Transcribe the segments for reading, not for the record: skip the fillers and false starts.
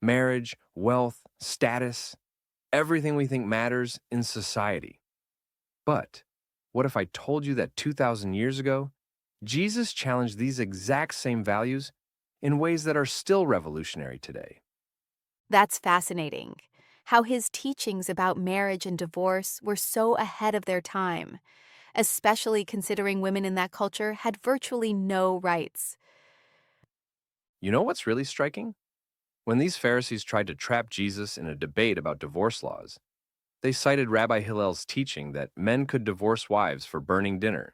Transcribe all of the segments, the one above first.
marriage, wealth, status, everything we think matters in society. But what if I told you that 2,000 years ago, Jesus challenged these exact same values in ways that are still revolutionary today? That's fascinating. How his teachings about marriage and divorce were so ahead of their time, especially considering women in that culture had virtually no rights. You know what's really striking? When these Pharisees tried to trap Jesus in a debate about divorce laws, they cited Rabbi Hillel's teaching that men could divorce wives for burning dinner.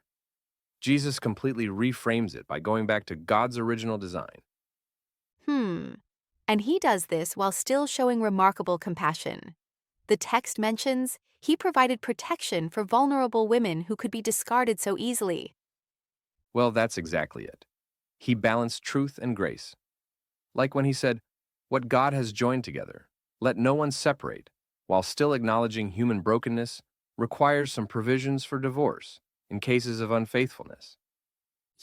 Jesus completely reframes it by going back to God's original design. Hmm. And he does this while still showing remarkable compassion. The text mentions he provided protection for vulnerable women who could be discarded so easily. Well, that's exactly it. He balanced truth and grace. Like when he said, "What God has joined together, let no one separate," while still acknowledging human brokenness, requires some provisions for divorce in cases of unfaithfulness.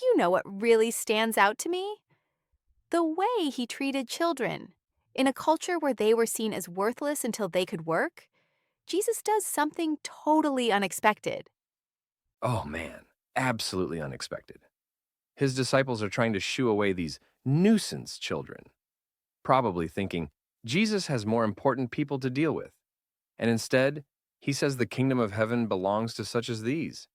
You know what really stands out to me? The way he treated children. In a culture where they were seen as worthless until they could work, Jesus does something totally unexpected. Oh man, absolutely unexpected. His disciples are trying to shoo away these nuisance children, probably thinking Jesus has more important people to deal with. And instead, he says the kingdom of heaven belongs to such as these.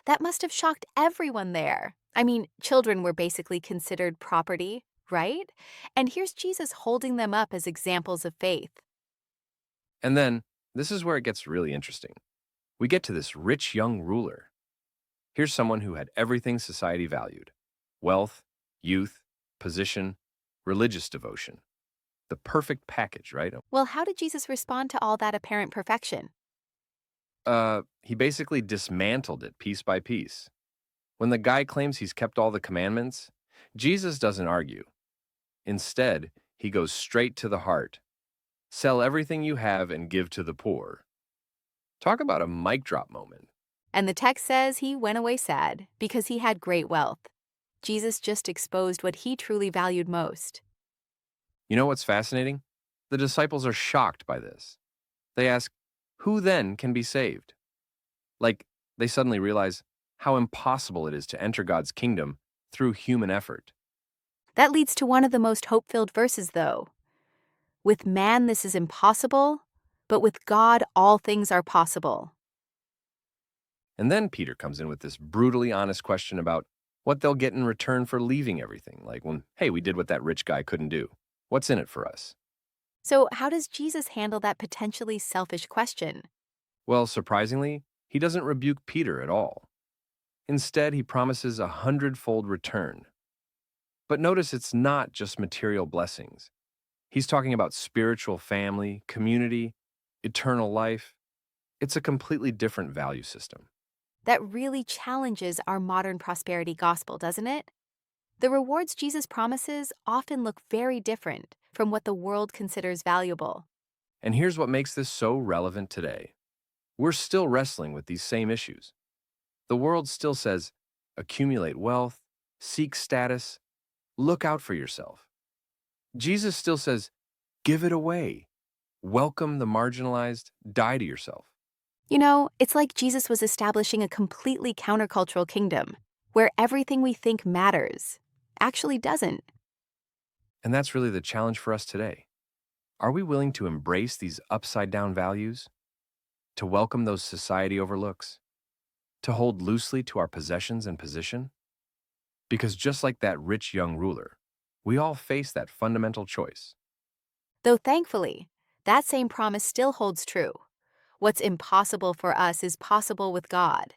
That must have shocked everyone there. I mean, children were basically considered property, right? And here's Jesus holding them up as examples of faith. And then, this is where it gets really interesting. We get to this rich young ruler. Here's someone who had everything society valued: wealth, youth, position, religious devotion. The perfect package, right? Well, how did Jesus respond to all that apparent perfection? He basically dismantled it piece by piece. When the guy claims he's kept all the commandments, Jesus doesn't argue. Instead, he goes straight to the heart. Sell everything you have and give to the poor. Talk about a mic drop moment. And the text says he went away sad because he had great wealth. Jesus just exposed what he truly valued most. You know what's fascinating? The disciples are shocked by this. They ask, who then can be saved? Like, they suddenly realize how impossible it is to enter God's kingdom through human effort. That leads to one of the most hope filled verses, though. With man, this is impossible, but with God, all things are possible. And then Peter comes in with this brutally honest question about what they'll get in return for leaving everything. Like when, hey, we did what that rich guy couldn't do. What's in it for us? So, how does Jesus handle that potentially selfish question? Well, surprisingly, he doesn't rebuke Peter at all. Instead, he promises a hundredfold return. But notice it's not just material blessings. He's talking about spiritual family, community, eternal life. It's a completely different value system. That really challenges our modern prosperity gospel, doesn't it? The rewards Jesus promises often look very different from what the world considers valuable. And here's what makes this so relevant today. We're still wrestling with these same issues. The world still says, accumulate wealth, seek status, look out for yourself. Jesus still says, give it away, welcome the marginalized, die to yourself. You know, it's like Jesus was establishing a completely countercultural kingdom where everything we think matters actually doesn't. And that's really the challenge for us today. Are we willing to embrace these upside down values? To welcome those society overlooks? To hold loosely to our possessions and position? Because just like that rich young ruler, we all face that fundamental choice. Though thankfully, that same promise still holds true. What's impossible for us is possible with God,